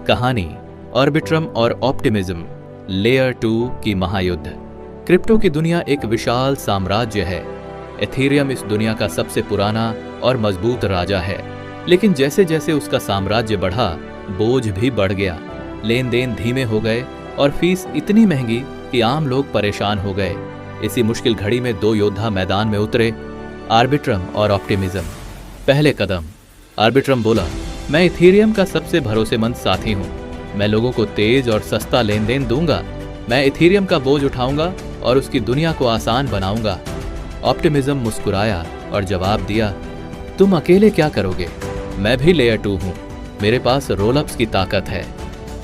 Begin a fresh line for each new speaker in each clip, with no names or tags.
कहानी आर्बिट्रम और optimism layer 2 की महायुद्ध। क्रिप्टो की दुनिया एक विशाल साम्राज्य है। एथेरियम इस दुनिया का सबसे पुराना और मजबूत राजा है, लेकिन जैसे जैसे उसका साम्राज्य बढ़ा, बोझ भी बढ़ गया। लेन देन धीमे हो गए और फीस इतनी महंगी कि आम लोग परेशान हो गए। इसी मुश्किल घड़ी में दो योद्धा मैदान में उतरे, आर्बिट्रम और ऑप्टिमिज्म। पहले कदम। आर्बिट्रम बोला, मैं इथेरियम का सबसे भरोसेमंद साथी हूँ। मैं लोगों को तेज और सस्ता लेन देन दूंगा। मैं इथेरियम का बोझ उठाऊंगा और उसकी दुनिया को आसान बनाऊंगा। ऑप्टिमिज्म मुस्कुराया और जवाब दिया, तुम अकेले क्या करोगे? मैं भी लेयर 2 हूँ। मेरे पास रोलअप्स की ताकत है।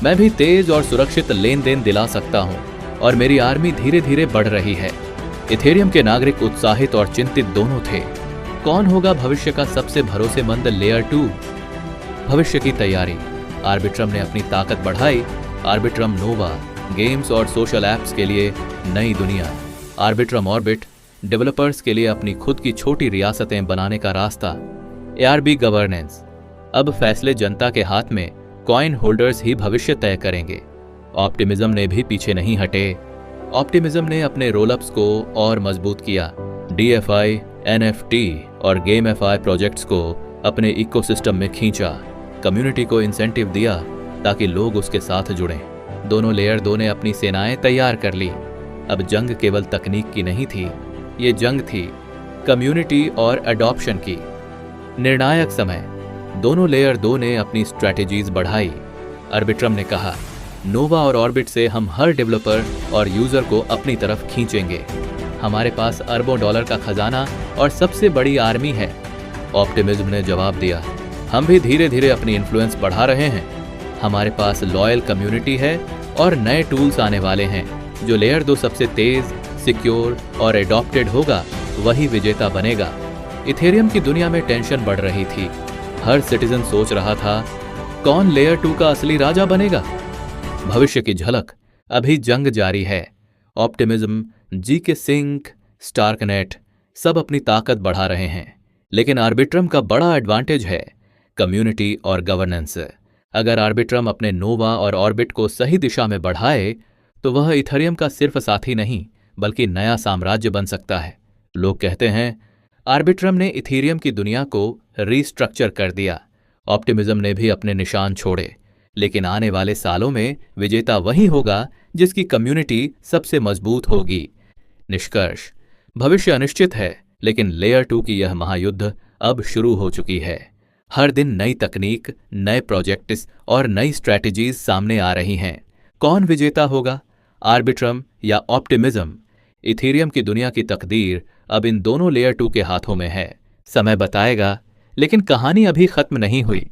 मैं भी तेज और सुरक्षित लेन देन दिला सकता हूँ और मेरी आर्मी धीरे धीरे बढ़ रही है। इथेरियम के नागरिक उत्साहित और चिंतित दोनों थे। कौन होगा भविष्य का सबसे भरोसेमंद लेयर 2? भविष्य की तैयारी। आर्बिट्रम ने अपनी ताकत बढ़ाई। आर्बिट्रम नोवा, गेम्स और सोशल ऐप्स के लिए नई दुनिया। आर्बिट्रम ऑर्बिट, डेवलपर्स के लिए अपनी खुद की छोटी रियासतें बनाने का रास्ता। ARB गवर्नेंस, अब फैसले जनता के हाथ में। कॉइन होल्डर्स ही भविष्य तय करेंगे। ऑप्टिमिज्म ने भी पीछे नहीं हटे। ऑप्टिमिज्म ने अपने रोलअप्स को और मजबूत किया। DFI, NFT और गेमify प्रोजेक्ट्स को अपने इकोसिस्टम में खींचा। कम्युनिटी को इंसेंटिव दिया ताकि लोग उसके साथ जुड़ें। दोनों लेयर 2 ने अपनी सेनाएं तैयार कर ली। अब जंग केवल तकनीक की नहीं थी, ये जंग थी कम्युनिटी और अडॉप्शन की। निर्णायक समय। दोनों लेयर 2 ने अपनी स्ट्रैटेजीज बढ़ाई। आर्बिट्रम ने कहा, नोवा और ऑर्बिट से हम हर डेवलपर और यूजर को अपनी तरफ खींचेंगे। हमारे पास अरबों डॉलर का खजाना और सबसे बड़ी आर्मी है। ऑप्टिमिज्म ने जवाब दिया, हम भी धीरे धीरे अपनी इन्फ्लुएंस बढ़ा रहे हैं। हमारे पास लॉयल कम्युनिटी है और नए टूल्स आने वाले हैं। जो लेयर 2 सबसे तेज, सिक्योर और एडॉप्टेड होगा, वही विजेता बनेगा। इथेरियम की दुनिया में टेंशन बढ़ रही थी। हर सिटीजन सोच रहा था, कौन लेयर 2 का असली राजा बनेगा? भविष्य की झलक। अभी जंग जारी है। ऑप्टिमिज्म, GK सिंक, स्टार्कनेट सब अपनी ताकत बढ़ा रहे हैं, लेकिन आर्बिट्रम का बड़ा एडवांटेज है कम्युनिटी और गवर्नेंस। अगर आर्बिट्रम अपने नोवा और ऑर्बिट को सही दिशा में बढ़ाए तो वह इथेरियम का सिर्फ साथी नहीं बल्कि नया साम्राज्य बन सकता है। लोग कहते हैं आर्बिट्रम ने इथेरियम की दुनिया को रीस्ट्रक्चर कर दिया। ऑप्टिमिज्म ने भी अपने निशान छोड़े, लेकिन आने वाले सालों में विजेता वही होगा जिसकी कम्युनिटी सबसे मजबूत होगी। निष्कर्ष, भविष्य अनिश्चित है, लेकिन लेयर 2 की यह महायुद्ध अब शुरू हो चुकी है। हर दिन नई तकनीक, नए प्रोजेक्ट्स और नई स्ट्रैटेजीज सामने आ रही हैं। कौन विजेता होगा, आर्बिट्रम या ऑप्टिमिज्म? इथेरियम की दुनिया की तकदीर अब इन दोनों लेयर 2 के हाथों में है। समय बताएगा, लेकिन कहानी अभी खत्म नहीं हुई।